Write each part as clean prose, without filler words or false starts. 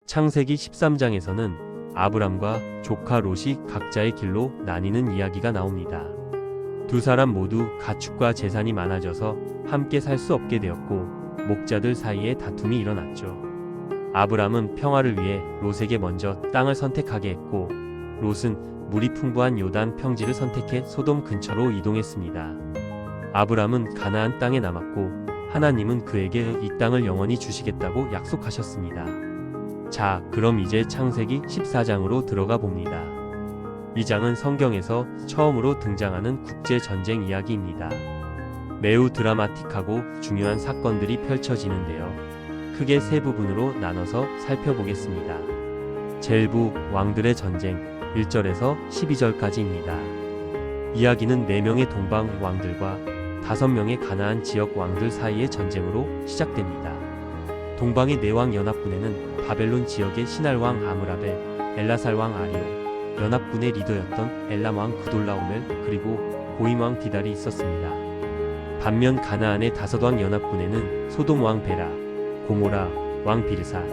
창세기 13장에서는 아브람과 조카 롯이 각자의 길로 나뉘는 이야기가 나옵니다. 두 사람 모두 가축과 재산이 많아져서 함께 살 수 없게 되었고 목자들 사이에 다툼이 일어났죠. 아브람은 평화를 위해 롯에게 먼저 땅을 선택하게 했고 롯은 물이 풍부한 요단 평지를 선택해 소돔 근처로 이동했습니다. 아브람은 가나안 땅에 남았고 하나님은 그에게 이 땅을 영원히 주시겠다고 약속하셨습니다. 자, 그럼 이제 창세기 14장으로 들어가 봅니다. 이 장은 성경에서 처음으로 등장하는 국제전쟁 이야기입니다. 매우 드라마틱하고 중요한 사건들이 펼쳐지는데요. 크게 세 부분으로 나눠서 살펴보겠습니다. 젤부 왕들의 전쟁 1절에서 12절까지입니다. 이야기는 4명의 동방 왕들과 5명의 가나안 지역 왕들 사이의 전쟁으로 시작됩니다. 동방의 내왕 연합군에는 바벨론 지역의 신할 왕 아므라벨, 엘라살 왕 아리오, 연합군의 리더였던 엘람 왕 그돌라오멜, 그리고 고임 왕 디달이 있었습니다. 반면 가나안의 다섯왕 연합군에는 소돔 왕 베라, 고모라 왕 비르사,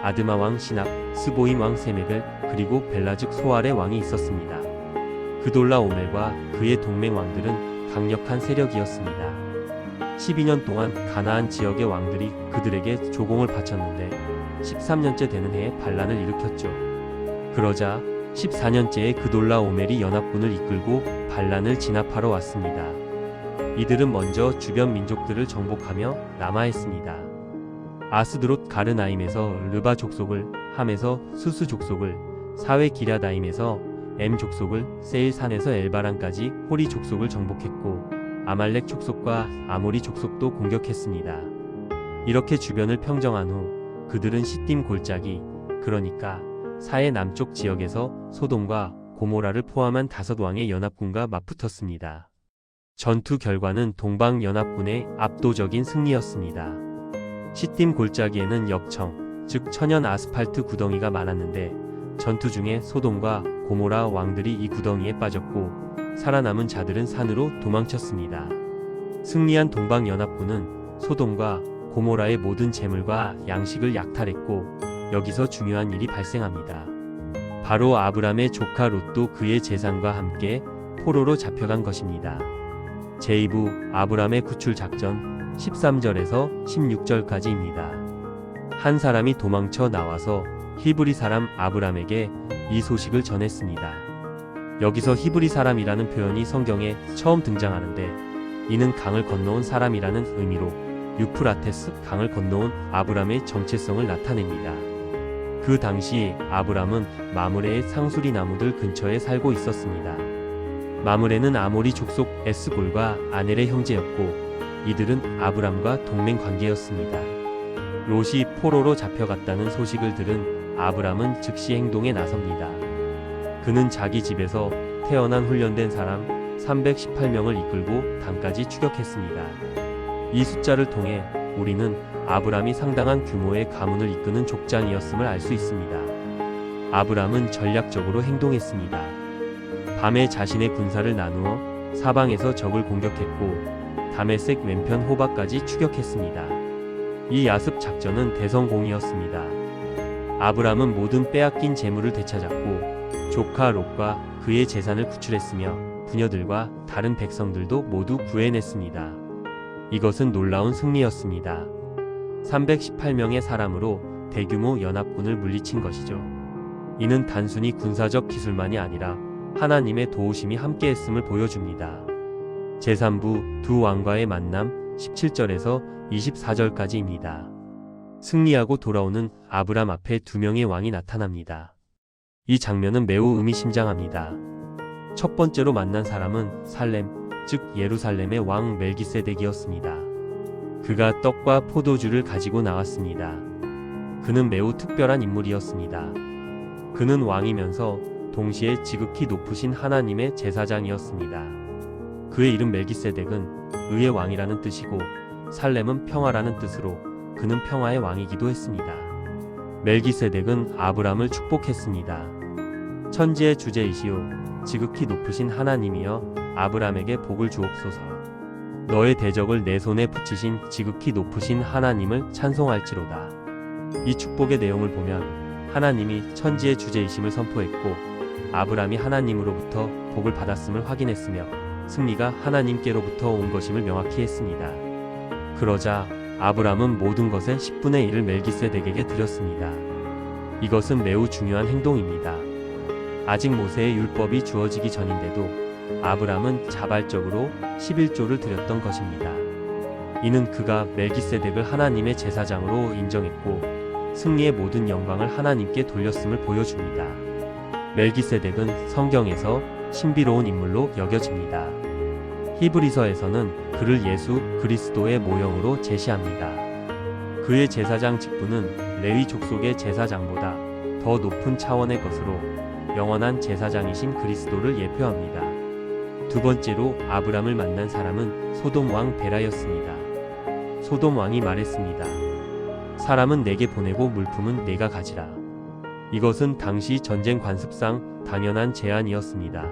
아드마 왕 시납, 스보임 왕 세메벨, 그리고 벨라 즉 소알의 왕이 있었습니다. 그돌라오멜과 그의 동맹 왕들은 강력한 세력이었습니다. 12년 동안 가나안 지역의 왕들이 그들에게 조공을 바쳤는데 13년째 되는 해에 반란을 일으켰죠. 그러자 14년째에 그돌라오멜이 연합군을 이끌고 반란을 진압하러 왔습니다. 이들은 먼저 주변 민족들을 정복하며 남하했습니다. 아스드롯 가르나임에서 르바 족속을, 함에서 수스 족속을, 사웨 기랴다임에서 엠 족속을, 세일산에서 엘바란까지 호리 족속을 정복했고 아말렉 족속과 아모리 족속도 공격했습니다. 이렇게 주변을 평정한 후 그들은 시딤 골짜기, 그러니까 사해 남쪽 지역에서 소돔과 고모라를 포함한 5왕의 연합군과 맞붙었습니다. 전투 결과는 동방 연합군의 압도적인 승리였습니다. 시딤 골짜기에는 역청, 즉 천연 아스팔트 구덩이가 많았는데 전투 중에 소돔과 고모라 왕들이 이 구덩이에 빠졌고 살아남은 자들은 산으로 도망쳤습니다. 승리한 동방 연합군은 소돔과 고모라의 모든 재물과 양식을 약탈했고 여기서 중요한 일이 발생합니다. 바로 아브람의 조카 롯도 그의 재산과 함께 포로로 잡혀간 것입니다. 제2부 아브람의 구출 작전 13절에서 16절까지입니다. 한 사람이 도망쳐 나와서 히브리 사람 아브람에게 이 소식을 전했습니다. 여기서 히브리 사람이라는 표현이 성경에 처음 등장하는데 이는 강을 건너온 사람이라는 의미로 유프라테스 강을 건너온 아브람의 정체성을 나타냅니다. 그 당시 아브람은 마므레의 상수리 나무들 근처에 살고 있었습니다. 마므레는 아모리 족속 에스골과 아넬의 형제였고 이들은 아브람과 동맹 관계였습니다. 롯이 포로로 잡혀갔다는 소식을 들은 아브람은 즉시 행동에 나섭니다. 그는 자기 집에서 태어난 훈련된 사람 318명을 이끌고 단까지 추격했습니다. 이 숫자를 통해 우리는 아브람이 상당한 규모의 가문을 이끄는 족장이었음을 알 수 있습니다. 아브람은 전략적으로 행동했습니다. 밤에 자신의 군사를 나누어 사방에서 적을 공격했고 다메섹 왼편 호바까지 추격했습니다. 이 야습 작전은 대성공이었습니다. 아브람은 모든 빼앗긴 재물을 되찾았고 조카 롯과 그의 재산을 구출했으며 부녀들과 다른 백성들도 모두 구해냈습니다. 이것은 놀라운 승리였습니다. 318명의 사람으로 대규모 연합군을 물리친 것이죠. 이는 단순히 군사적 기술만이 아니라 하나님의 도우심이 함께했음을 보여줍니다. 제3부 두 왕과의 만남 17절에서 24절까지입니다. 승리하고 돌아오는 아브람 앞에 2명의 왕이 나타납니다. 이 장면은 매우 의미심장합니다. 첫 번째로 만난 사람은 살렘, 즉 예루살렘의 왕 멜기세덱이었습니다. 그가 떡과 포도주를 가지고 나왔습니다. 그는 매우 특별한 인물이었습니다. 그는 왕이면서 동시에 지극히 높으신 하나님의 제사장이었습니다. 그의 이름 멜기세덱은 의의 왕이라는 뜻이고 살렘은 평화라는 뜻으로 그는 평화의 왕이기도 했습니다. 멜기세덱은 아브람을 축복했습니다. 천지의 주제이시오 지극히 높으신 하나님이여 아브람에게 복을 주옵소서. 너의 대적을 내 손에 붙이신 지극히 높으신 하나님을 찬송할지로다. 이 축복의 내용을 보면 하나님이 천지의 주제이심을 선포했고 아브람이 하나님으로부터 복을 받았음을 확인했으며 승리가 하나님께로부터 온 것임을 명확히 했습니다. 그러자 아브람은 모든 것의 10분의 1을 멜기세덱에게 드렸습니다. 이것은 매우 중요한 행동입니다. 아직 모세의 율법이 주어지기 전인데도 아브람은 자발적으로 11조를 드렸던 것입니다. 이는 그가 멜기세덱을 하나님의 제사장으로 인정했고 승리의 모든 영광을 하나님께 돌렸음을 보여줍니다. 멜기세덱은 성경에서 신비로운 인물로 여겨집니다. 히브리서에서는 그를 예수 그리스도의 모형으로 제시합니다. 그의 제사장 직분은 레위 족속의 제사장보다 더 높은 차원의 것으로 영원한 제사장이신 그리스도를 예표합니다. 두 번째로 아브람을 만난 사람은 소돔 왕 베라였습니다. 소돔 왕이 말했습니다. 사람은 내게 보내고 물품은 내가 가지라. 이것은 당시 전쟁 관습상 당연한 제안이었습니다.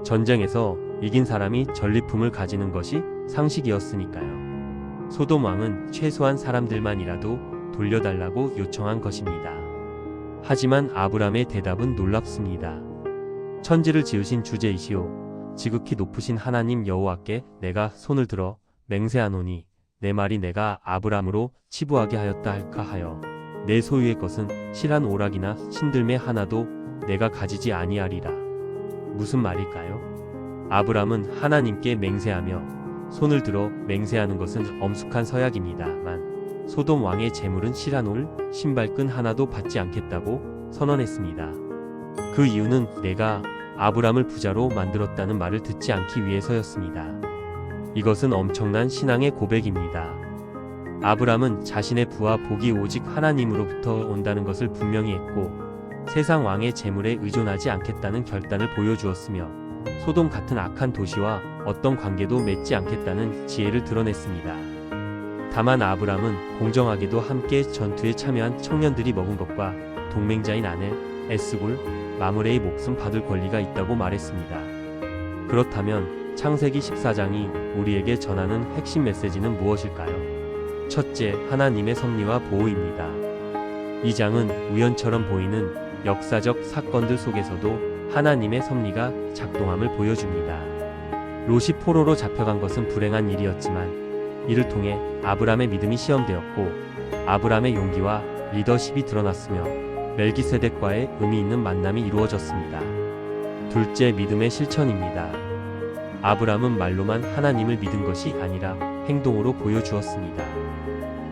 전쟁에서 이긴 사람이 전리품을 가지는 것이 상식이었으니까요. 소돔 왕은 최소한 사람들만이라도 돌려달라고 요청한 것입니다. 하지만 아브람의 대답은 놀랍습니다. 천지를 지으신 주제이시오 지극히 높으신 하나님 여호와께 내가 손을 들어 맹세하노니 내 말이 내가 아브람으로 치부하게 하였다 할까 하여 내 소유의 것은 실한 오락이나 신들매 하나도 내가 가지지 아니하리라. 무슨 말일까요? 아브람은 하나님께 맹세하며 손을 들어 맹세하는 것은 엄숙한 서약입니다만 소돔 왕의 재물은 실한 올, 신발끈 하나도 받지 않겠다고 선언했습니다. 그 이유는 내가 아브람을 부자로 만들었다는 말을 듣지 않기 위해서였습니다. 이것은 엄청난 신앙의 고백입니다. 아브람은 자신의 부와 복이 오직 하나님으로부터 온다는 것을 분명히 했고 세상 왕의 재물에 의존하지 않겠다는 결단을 보여주었으며 소돔 같은 악한 도시와 어떤 관계도 맺지 않겠다는 지혜를 드러냈습니다. 다만 아브람은 공정하게도 함께 전투에 참여한 청년들이 먹은 것과 동맹자인 아내 에스골, 마므레의 목숨 받을 권리가 있다고 말했습니다. 그렇다면 창세기 14장이 우리에게 전하는 핵심 메시지는 무엇일까요? 첫째, 하나님의 섭리와 보호입니다. 이 장은 우연처럼 보이는 역사적 사건들 속에서도 하나님의 섭리가 작동함을 보여줍니다. 롯이 포로로 잡혀간 것은 불행한 일이었지만 이를 통해 아브람의 믿음이 시험되었고 아브람의 용기와 리더십이 드러났으며 멜기세덱과의 의미 있는 만남이 이루어졌습니다. 둘째, 믿음의 실천입니다. 아브람은 말로만 하나님을 믿은 것이 아니라 행동으로 보여주었습니다.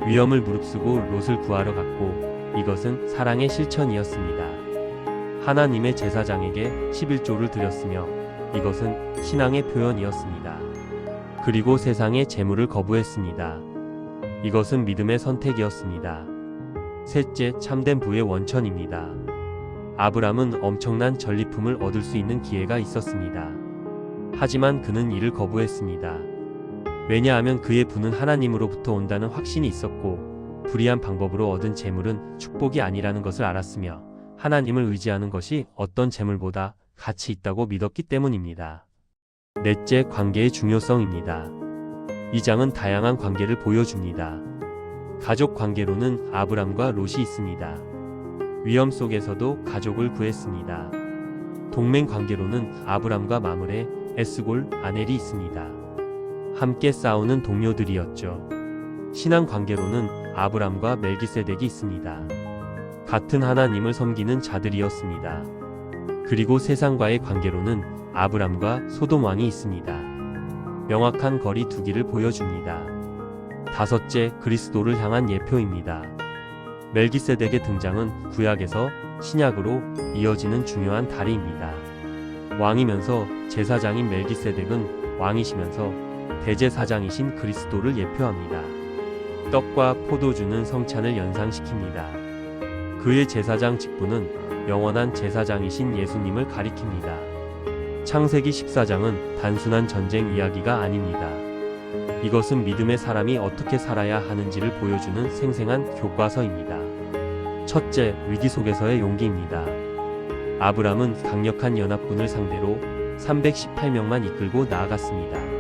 위험을 무릅쓰고 롯을 구하러 갔고 이것은 사랑의 실천이었습니다. 하나님의 제사장에게 11조를 드렸으며 이것은 신앙의 표현이었습니다. 그리고 세상의 재물을 거부했습니다. 이것은 믿음의 선택이었습니다. 셋째, 참된 부의 원천입니다. 아브람은 엄청난 전리품을 얻을 수 있는 기회가 있었습니다. 하지만 그는 이를 거부했습니다. 왜냐하면 그의 부는 하나님으로부터 온다는 확신이 있었고 불의한 방법으로 얻은 재물은 축복이 아니라는 것을 알았으며 하나님을 의지하는 것이 어떤 재물보다 가치 있다고 믿었기 때문입니다. 넷째, 관계의 중요성입니다. 이 장은 다양한 관계를 보여줍니다. 가족 관계로는 아브람과 롯이 있습니다. 위험 속에서도 가족을 구했습니다. 동맹 관계로는 아브람과 마므레, 에스골, 아넬이 있습니다. 함께 싸우는 동료들이었죠. 신앙 관계로는 아브람과 멜기세덱이 있습니다. 같은 하나님을 섬기는 자들이었습니다. 그리고 세상과의 관계로는 아브람과 소돔 왕이 있습니다. 명확한 거리 두기를 보여줍니다. 다섯째, 그리스도를 향한 예표입니다. 멜기세덱의 등장은 구약에서 신약으로 이어지는 중요한 다리입니다. 왕이면서 제사장인 멜기세덱은 왕이시면서 대제사장이신 그리스도를 예표합니다. 떡과 포도주는 성찬을 연상시킵니다. 그의 제사장 직분은 영원한 제사장이신 예수님을 가리킵니다. 창세기 14장은 단순한 전쟁 이야기가 아닙니다. 이것은 믿음의 사람이 어떻게 살아야 하는지를 보여주는 생생한 교과서입니다. 첫째, 위기 속에서의 용기입니다. 아브람은 강력한 연합군을 상대로 318명만 이끌고 나아갔습니다.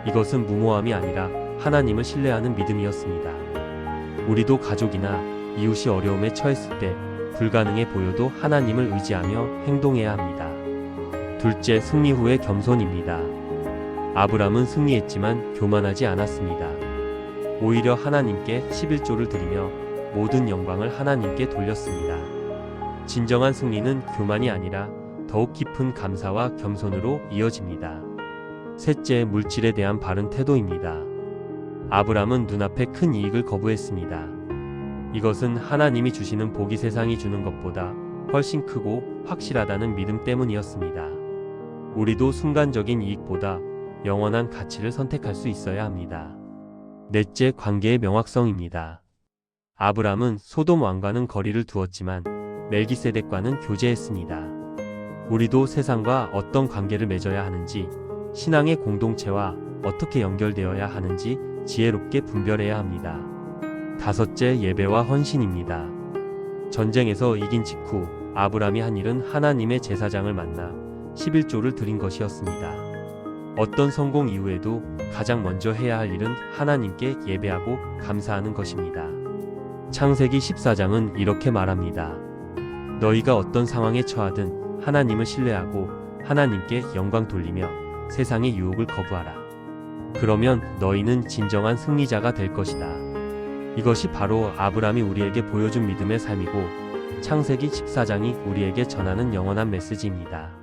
이것은 무모함이 아니라 하나님을 신뢰하는 믿음이었습니다. 우리도 가족이나 이웃이 어려움에 처했을 때 불가능해 보여도 하나님을 의지하며 행동해야 합니다. 둘째, 승리 후의 겸손입니다. 아브람은 승리했지만 교만하지 않았습니다. 오히려 하나님께 11조를 드리며 모든 영광을 하나님께 돌렸습니다. 진정한 승리는 교만이 아니라 더욱 깊은 감사와 겸손으로 이어집니다. 셋째, 물질에 대한 바른 태도입니다. 아브람은 눈앞에 큰 이익을 거부했습니다. 이것은 하나님이 주시는 복이 세상이 주는 것보다 훨씬 크고 확실하다는 믿음 때문이었습니다. 우리도 순간적인 이익보다 영원한 가치를 선택할 수 있어야 합니다. 넷째, 관계의 명확성입니다. 아브람은 소돔 왕과는 거리를 두었지만 멜기세덱과는 교제했습니다. 우리도 세상과 어떤 관계를 맺어야 하는지, 신앙의 공동체와 어떻게 연결되어야 하는지 지혜롭게 분별해야 합니다. 다섯째, 예배와 헌신입니다. 전쟁에서 이긴 직후 아브람이 한 일은 하나님의 제사장을 만나 11조를 드린 것이었습니다. 어떤 성공 이후에도 가장 먼저 해야 할 일은 하나님께 예배하고 감사하는 것입니다. 창세기 14장은 이렇게 말합니다. 너희가 어떤 상황에 처하든 하나님을 신뢰하고 하나님께 영광 돌리며 세상의 유혹을 거부하라. 그러면 너희는 진정한 승리자가 될 것이다. 이것이 바로 아브람이 우리에게 보여준 믿음의 삶이고 창세기 14장이 우리에게 전하는 영원한 메시지입니다.